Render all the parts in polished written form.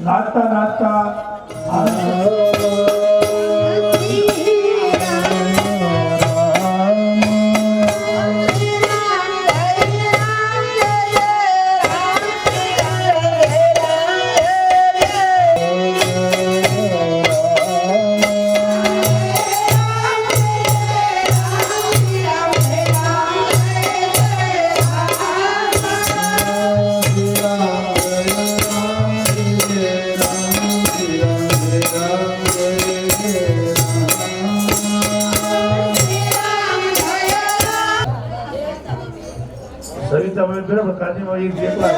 नाचता नाचता सविता में बेरा बकानी में एक देखला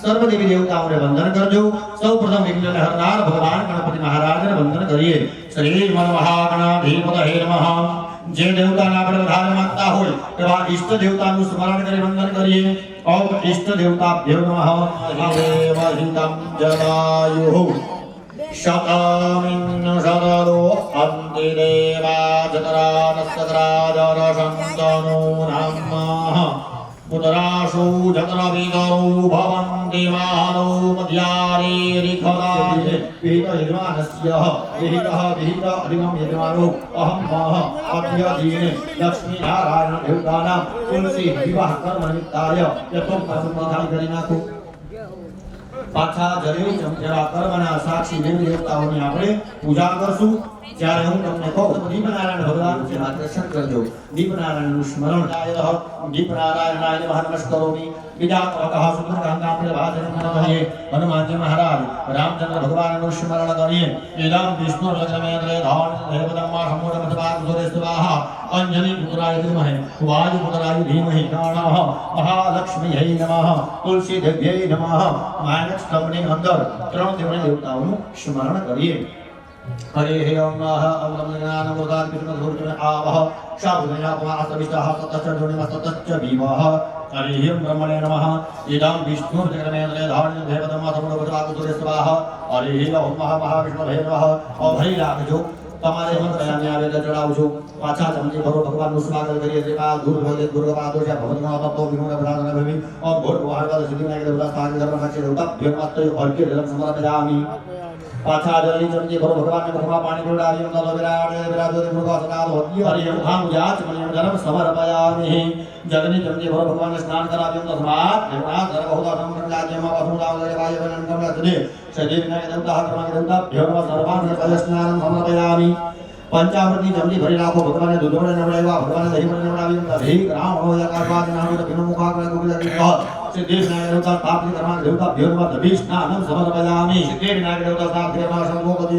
सर्वदेवी देवताओं ने वंदन करजो। सर्वप्रथम विघ्न हरनार भगवान गणपति महाराज ने वंदन करिए। श्री महागणाधिपतये नमः। जे देवता ना प्रधान मानता हो एवा इष्ट देवता नु स्मरण करे वंदन करिए। ओम इष्ट देवताभ्यो नमः देवहितं जदायुः शतमिन्न शतरो अन्तिदेवा जतरा नस्तराजरशन्तनो नमः पुतराशो जतरविदरो भवन्ति मानो मध्यारे रिखदाये विहितयजमानस्य विहित अधिगम यजमानो अहं मह अभ्यधीने लक्ष्मीनारायण देवतानां तुलसी विवाह कर्म निमित्ताय यथोक्तं विधान करिनाखो पाछा जरे चमचरा कर्मना साक्षी देवी देवताओनी આપણે પૂજા કરશું ત્યારે હું તમને કહું દીપનારાયણ ભગવાન છે દર્શન કરજો દીપનારાયણનું સ્મરણ થાય દીપનારાયણાય નમઃ નમસ્કારોમી બીજા કહા સુંદરકાંતા આપણે ભાજન કરીએ હનુમાનજી મહારાજ રામચંદ્ર ભગવાનનું સ્મરણ કરીએ એલામ વિષ્ણુ રજમેન્દ્ર ધાન દેવદમ્મા સમૂઢ મધવાદ સુરેસ્વાહા અંજલિ પુત્રાય ધીમહિ વાજ પુત્રાય ધીમહિ ગણઃ મહાલક્ષ્મીयै નમઃ તુલસી દેવ્यै નમઃ માનસ સ્તંભની અંદર ત્રણ દેવતાઓનું સ્મરણ કરીએ हरे ओम नमः ओम नमः नमोदार विष्णु धूर्तमे आवह शाबुदया पमास्तविष्टः ततश्चोनिमस्ततश्च भीमः हरे ओम ब्रह्मणे नमः इदं विष्णु जगन्मेन्द्रे धारणे देवतम समूढवचवाकुतुरेस्वाह हरे ओम महाविष्णुवे नमः ओम हरि लागजो તમારે મંત્રયાને આવેલા ચડાવજો પાછા ચમચી ભરો ભગવાનનું સ્વાગત કરીએ ત્રિપાલ ધૂર ભગે દુર્ગપાદોષ ભવનમાં તત્વ વિમોન પ્રસાદન ભવિ ઓમ ભોર વાહરવાદ સિદ્ધિનાયક દેવતા સ્થાન ધર્મ સાક્ષી દેવતા ભ્યમસ્તય હરકે ધર્મ સમર્પયામિ पाछा जली चमची भरो भगवान ने मुखमा पानी गुड़ावी मंगल विराट विराजो मुखा सकाल होती हरि मुखाम जाच मनियम जन्म समर्पयामि जगनी चमची भरो भगवान ने स्नान करावी मंगल समात देवता धर्म होता संकट राज्य मा वसुदा वगैरह वाय वनन कमला तदे शरीर ने देवता कर्म के देवता भ्योम सर्वान ने स्नान समर्पयामि पंचामृति चमची भरी राखो भगवान ने दूध में नवड़ेवा भगवान ने दही में नवड़ावी मंगल दही ग्राम हो या कारवाद नाम तो बिनु मुखा कर गुरु सिद्धि विनायक देवता स्थापति कर्मा देवता भ्योम दभिष्णानं समर्पयामि सिद्धि विनायक देवता स्थापति कर्मा संभोगति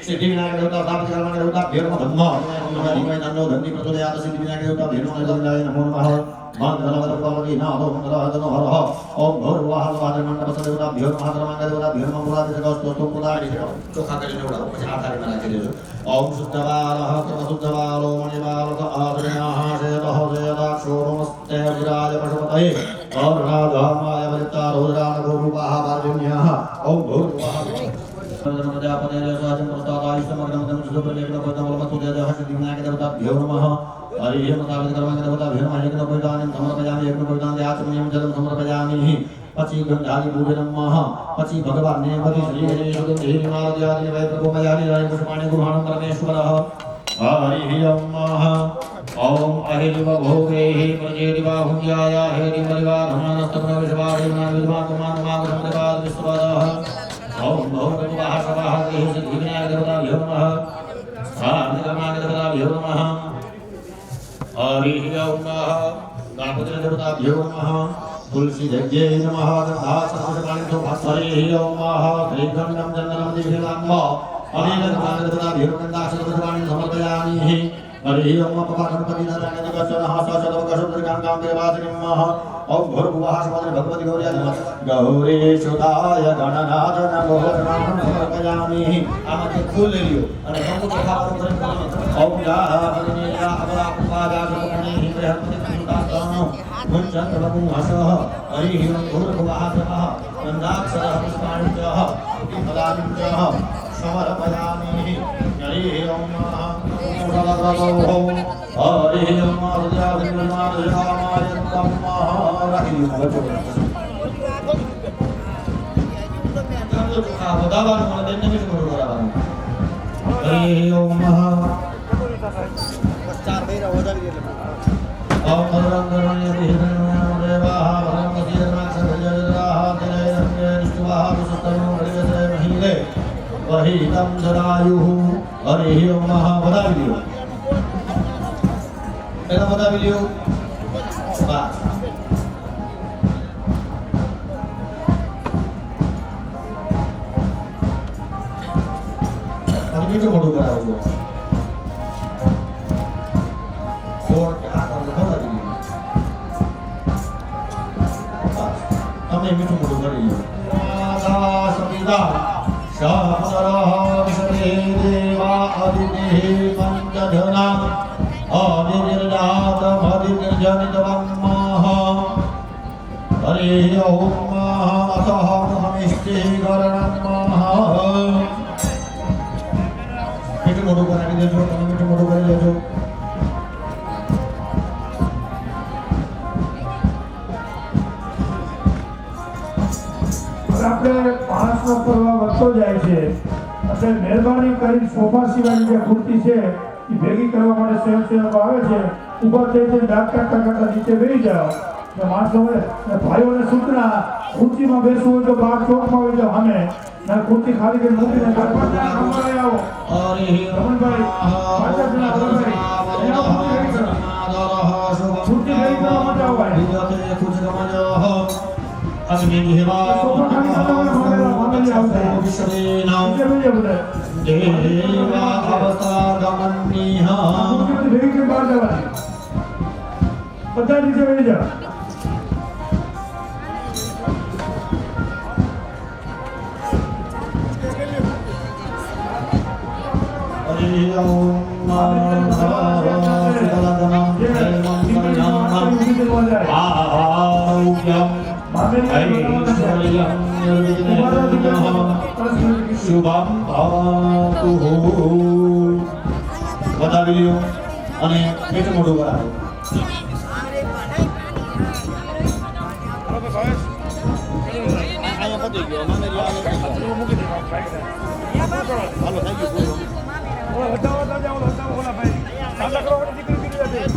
सिद्धि विनायक देवता स्थापति कर्मा देवता भ्योम धम्म नमो नमो धन्य प्रचोदयात सिद्धि विनायक देवता भ्योम नमो नमः मंगलवती नादो मंगलहदनो हरः ओम भूर्वाह स्वादन मंडप देवता भ्योम महाधर्मांग देवता भ्योम पुरादि जगस्तोस्तु पुरादि चोखा કરીને જોડા પછી આધારે માં રાખી દેજો ओम शुद्धवालः शुद्धवालो मणिवालक आदरणाः सेतः सेदाक्षो नमस्ते विराज पशुपतये ओम राधामाय वलिता रुद्रान गोरूपाः वार्जुन्याः ओम भूर्वाह प्रजापते स्वाजं प्रस्तादाय समग्रं दं सुप्रलेखन पदमलमतु देवः सिद्धि विनायक देवता भ्यो नमः हरि ओम तावत् कर्मांग देवता भ्यो नमः यज्ञ परिदानं समर्पयामि यज्ञ परिदानं याचमनियं जलं समर्पयामि पची गंधारी पूजन नमः पची भगवान ने पति श्री हरि सुगंधि हिमालयादि वै प्रभुमयादि राय पुष्पाणि गुरुहाणं परमेश्वरः हरि ओम ओम अहिरिव भोगैः प्रजेदिव भुञ्जाय हेरिमरिवा धमानस्तमन विश्वाहिना विद्मा कुमान मागसमदेवाद विश्ववादः ओम भौरवाः सवाः देहि सिद्धि विनायक देवता भ्यो नमः स्थानिकर्मांग देवता भ्यो नमः हरि ओम गणपति देवता भ्यो नमः तुलसी देव्यै नमः गन्धासर्वसपाणिभ्यो हरे ओम त्रिगण्डं चन्दनं दिव्यनाम्ब अनेकगणान् देवता भ्यो गन्धासर्वसपाणिं समर्पयामि हरि ओम पवनपति नारायण दिवसनः सचदवकशुद्रकान्तां देवादिनमः ओम भूर्भुवः स्वस्ति भगवति गौर्या गौरी सुताय गणनाथ नमो नमः समर्पयामि आमते फूल ले लियो અને ગંગો ખાવાનું કરી ઓમ જા હરિયા અબલા પુપાદા સુપને હિમહંતિ સુતાનો મુંચંદ્રવુ હસઃ હરિ ઓમ ભૂર્ભુવः स्वः नन्दाक्षरः पुष्पाणिभ्यः फलादिभ्यः समर्पयामि हरि ओम हरि ओम वहितं जरायुः हरि ओम बधाई दियो एना बधाई दियो बस अब नीचे मोड़ो कराओ और क्या कर रहे हो हमें मीठो मोड़ो करियो आदा सविदा शास्त्रः विशते देवा अदितिः पञ्चधना अदितिर्जातमदितिर्जनितवम्मः हरि ओम अतः मुहमिष्टिकरणं मीठું મોઢું બનાવી દેજો તમે મીઠું મોઢું કરી લેજો આપણે માણસનો પ્રભાવ વધતો જાય છે એટલે મહેરબાની કરી સોફા સિવાયની જે ખુરશી છે એ ભેગી કરવા માટે સ્વયંસેવકો આવે છે ઊભા થઈ જઈને દાંત કાઢતા કાઢતા નીચે બેસી જાઓ ને માણસોને ભાઈઓને સૂચના ખુરશીમાં બેસવું હોય તો બહાર ચોકમાં હોય જાઓ સામે ને ખુરશી ખાલી કરી મૂકીને ગણપતિના નંબરે આવો રમણભાઈ પાછળ જણા રમણભાઈ અહીંયા ખુરશી ભેગી કરો ખુરશી ભેગી કરવા માટે આવો ભાઈ अग्नि देवा देवा अवतारमन्यः બધા નીચે બેસી જાઓ हरि ओम आरोग्यम ऐश्वर्यं शुभम भवतु વધાવી લ્યો અને પેટ મોઢું કરાવો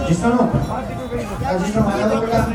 જીસનો જીસનો મારા તો બેટા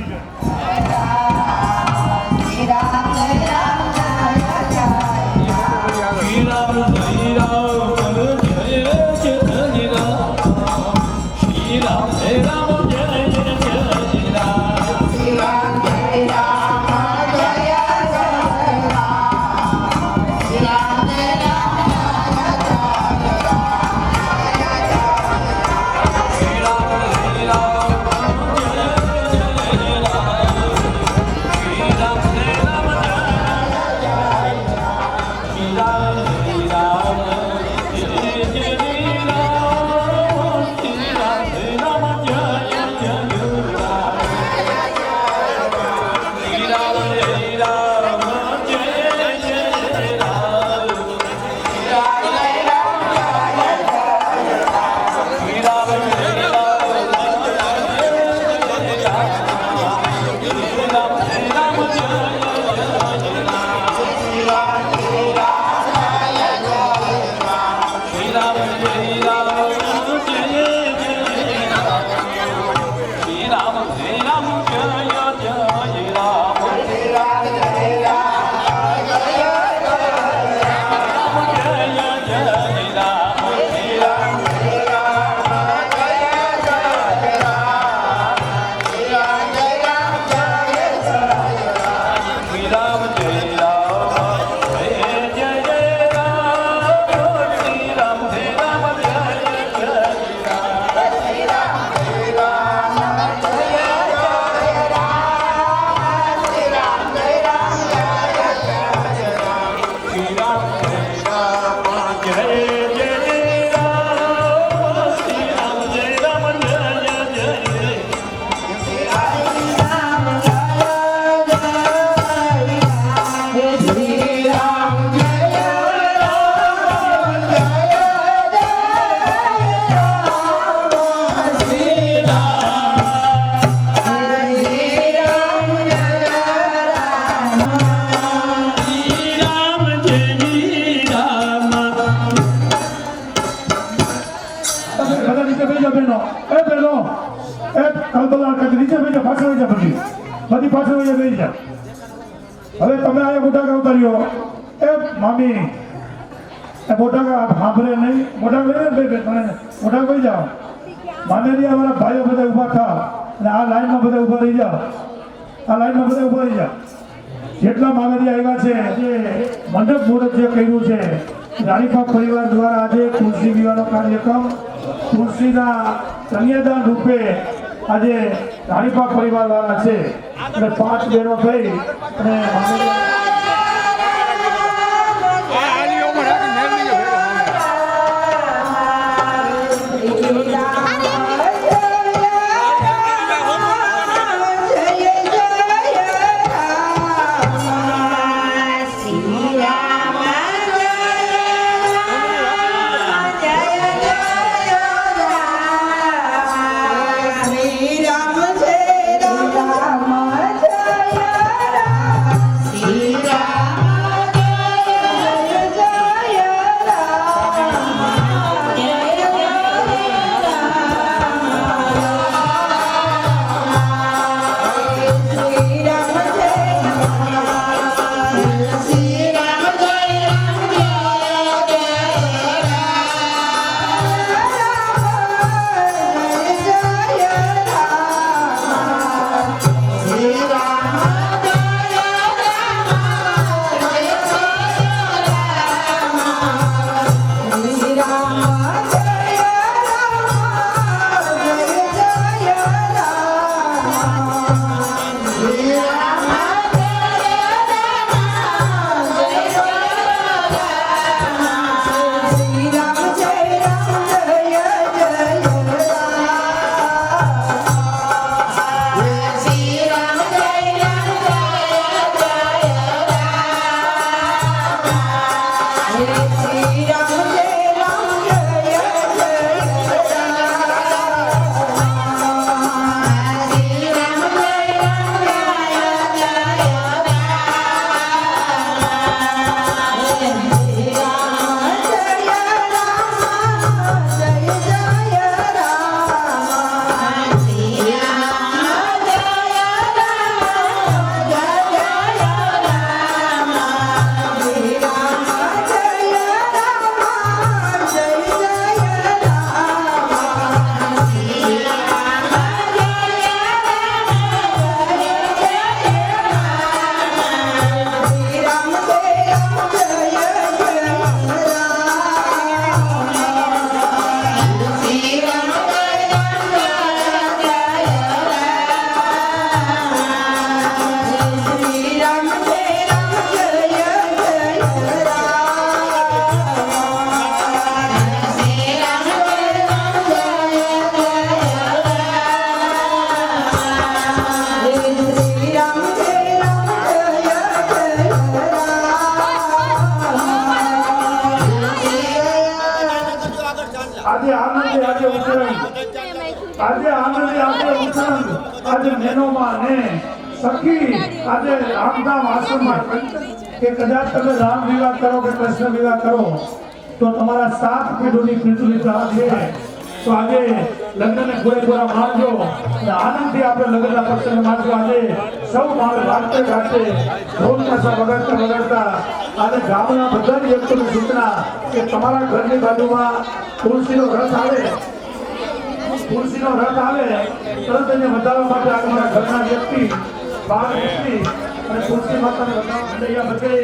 બધી પાછળ બેસી જાઓ હવે તમે આ મોટા ઉતાર્યો એ મામી એ મોટા સાંભળે નહીં મોટા લઈને મોટા કહી જાઓ મામેરી અમારા ભાઈઓ બધા ઊભા થા અને આ લાઈનમાં બધા ઊભા રહી જાઓ આ લાઈનમાં બધા ઊભા રહી જાઓ જેટલા મામેરી આવ્યા છે જે મંડપ મુહૂર્ત જે કર્યું છે રાણીપા પરિવાર દ્વારા આજે તુલસી વિવાહનો કાર્યક્રમ તુલસીના કન્યાદાન રૂપે આજે રાણીપા પરિવાર વાળા છે અને 5 બહેનો થઈ અને આજે આનંદે આજે ઉતરંગ આજે આનંદે આજે ઉતરંગ આજે મેનોમાં ને સખી આજે રામધામ આશ્રમમાં કે કદાચ તમે રામ વિવાહ કરો કે કૃષ્ણ વિવાહ કરો તો તમારા 7 પેઢીની પૃથ્વી છે તો આજે લગ્નને પૂરેપૂરા માણજો અને આનંદથી આપણે લગ્નના પ્રસંગ માણજો આજે સૌ માણસ વાગતે ગાતે ઢોલ પાછા વગાડતા આજે ગામના બધા જ વ્યક્તિઓની સૂચના કે તમારા ઘરની બાજુમાં તુલસીનો રથ આવે તરત એને વધારવા માટે આગળ ઘરના વ્યક્તિ બહાર નીકળી અને તુલસી માતાને વધારવા બધે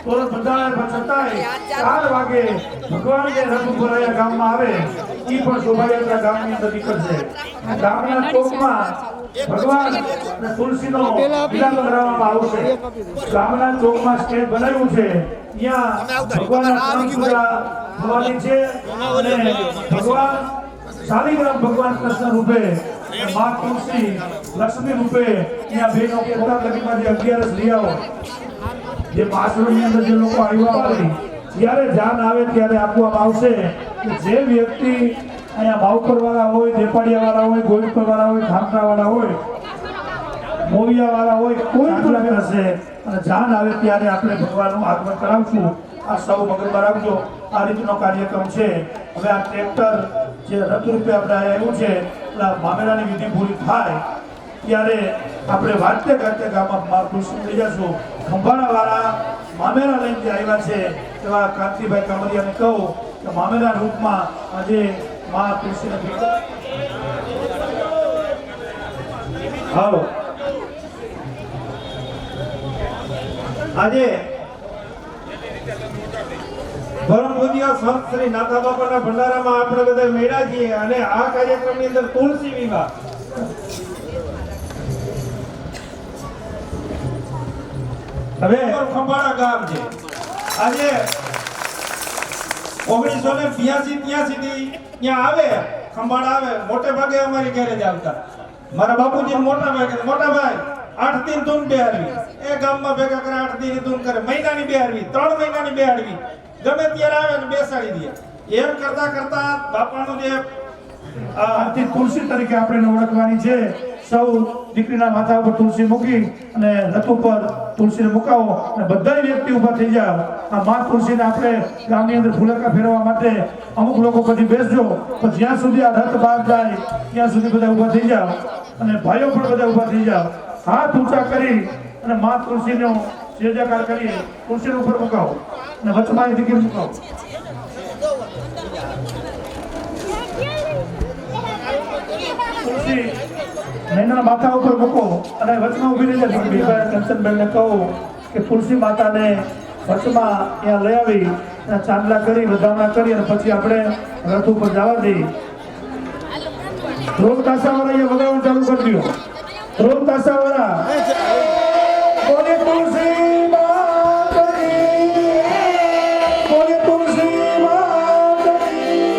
તોરણ બંધાયા પણ છતાંય 4 વાગે ભગવાન જે રથ ઉપર અહીંયા ગામમાં આવે એ પણ શોભાયાત્રા ગામની અંદર નીકળશે ગામના ચોકમાં ભગવાન અને તુલસીનો વિલાપ કરાવવામાં આવશે ગામના ચોકમાં સ્ટેજ બનાવ્યું છે ત્યાં ભગવાનના ત્રણ પૂજા થવાની છે અને ભગવાન શાલિગ્રામ ભગવાન કૃષ્ણ રૂપે મા તુલસી લક્ષ્મી રૂપે ત્યાં બેનો પોતા લગીમાં જે 11 લઈ આવો જે આશ્રમની અંદર જે લોકો આવ્યા હોય જ્યારે જાન આવે ત્યારે આપવામાં આવશે કે જે વ્યક્તિ અહીંયા ભાવપરવાળા હોય દેપાડિયાવાળા હોય ગોવિંદપરવાળા હોય ખામરાવાળા હોય મોવિયાવાળા હોય કોઈ પણ હશે અને જાન આવે ત્યારે આપણે ભગવાનનું આગમન કરાવશું આ સૌ મગજમાં રાખજો આ રીતનો કાર્યક્રમ છે હવે આ ટ્રેક્ટર જે રથ રૂપે આપણે આવ્યું છે મામેરાની વિધિ પૂરી થાય ત્યારે આપણે વાતે ગાતે ગામમાં કૃષ્ણ લઈ જશું ખંભાળાવાળા મામેરા લઈને જે આવ્યા છે એવા કાંતિભાઈ કામરિયાને કહું કે મામેરા રૂપમાં આજે મા તુલસીને હાલો આજે પરમ પૂજ્ય સંત શ્રી નાથા બાપાના ભંડારામાં આપણે બધા મેળા છીએ અને આ કાર્યક્રમની અંદર તુલસી વિવાહ હવે ખંભાળા ગામ છે આજે 1982-83 થી ત્યાં આવે ખંભાળા આવે મોટે ભાગે અમારી ઘરે જ આવતા મારા બાપુજી મોટા ભાઈ 8 દિન ધૂન બેહાડવી એ ગામમાં ભેગા કરે 8 દિન ધૂન કરે મહિનાની બેહાડવી 3 મહિનાની બેહાડવી ગમે ત્યારે આવે ને બેસાડી દે એમ કરતા બાપાનું જે આથી તુલસી તરીકે આપણે ઓળખવાની છે સૌ દીકરીના માથા ઉપર તુલસી મૂકી અને રથ ઉપર તુલસીને મુકાવો અને બધા વ્યક્તિ ઊભા થઈ જાવ આ મા તુલસીને આપણે ગામની અંદર ફૂલકા ફેરવવા માટે અમુક લોકો પછી બેસજો પણ જ્યાં સુધી આ રથ બહાર જાય ત્યાં સુધી બધા ઊભા થઈ જાવ અને ભાઈઓ પણ બધા ઊભા થઈ જાવ હાથ ઊંચા કરી અને મા તુલસીનો જયજયકાર કરી તુલસી ઉપર મુકાવો અને વચમાં દીકરી મુકાવો તુલસી નૈના માથા ઉપર મૂકો અને વચમાં ઊભી રહી જાય દીકરીભાઈ કંચનબેનને કહું કે તુલસી માતાને વચમાં ત્યાં લઈ આવી ચાંદલા કરી વધામણા કરી અને પછી આપણે રથ ઉપર જવા દઈએ રોજ તાસાવાળા અહીંયા વગાડવાનું ચાલુ કરી દો રોજ તાસાવાળા બોલે તુલસી માતની બોલે તુલસી માતની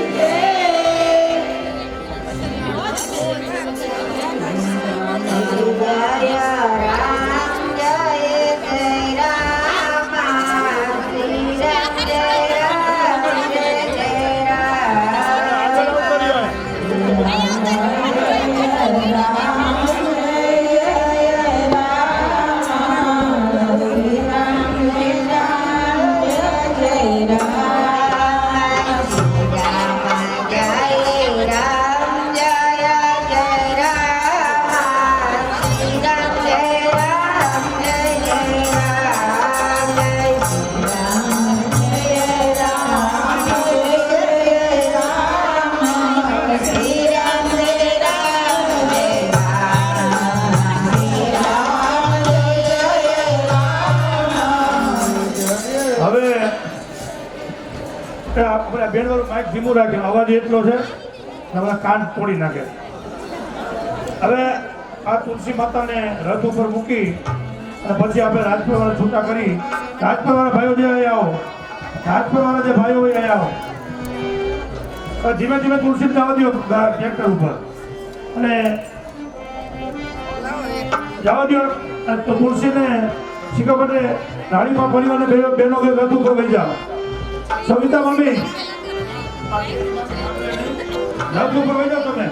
આપણે બેનવાળું માઇક ધીમું રાખે, અવાજ એટલો છે તમારા કાન તોડી નાખે. હવે આ તુલસી માતાને રથ ઉપર મૂકી અને પછી આપણે રાજપીવાળા છૂટા કરી. રાજપીવાળા ભાઈઓ જે અહીંયા આવો, રાજપીવાળા જે ભાઈઓ હોય અહીંયા આવો. હવે ધીમે ધીમે તુલસી જવા દો ટ્રેક્ટર ઉપર અને જવા દો. તો તુલસીને શીખાપટે રાણીમાં પરિવારને બહેનો કે રથ ઉપર વહી જાઓ. સવિતા મમ્મી રથ ઉપર વહી જાઓ તમે.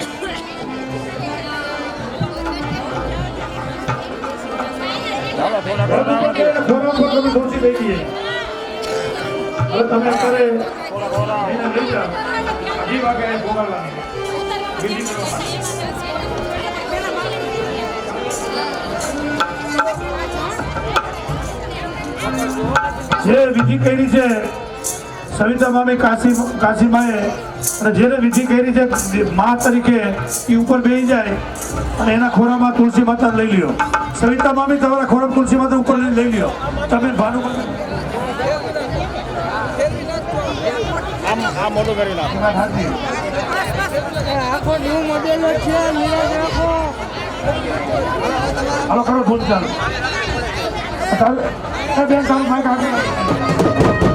તુલસી દઈ દઈએ. હવે તમે અત્યારે એને લઈ જાઓ. 2 વાગે બોલાવવાની વિધિ કરવા માટે. જે વિધિ કરી છે સવિતા મામી કાશીમાએ, અને જેને વિધિ કરી છે મા તરીકે એ ઉપર બેસી જાય અને એના ખોરામાં તુલસી માતા લઈ લ્યો. સવિતા મામી તમારા ખોરામાં તુલસી માતા ઉપર લઈ લ્યો. તમે ભાનુ આમ મોટું કરી નાખો. આખો ન્યુ મોડેલ છે, હાલો કરો ફોન ચાલો. બેન તમે માઇક આગળ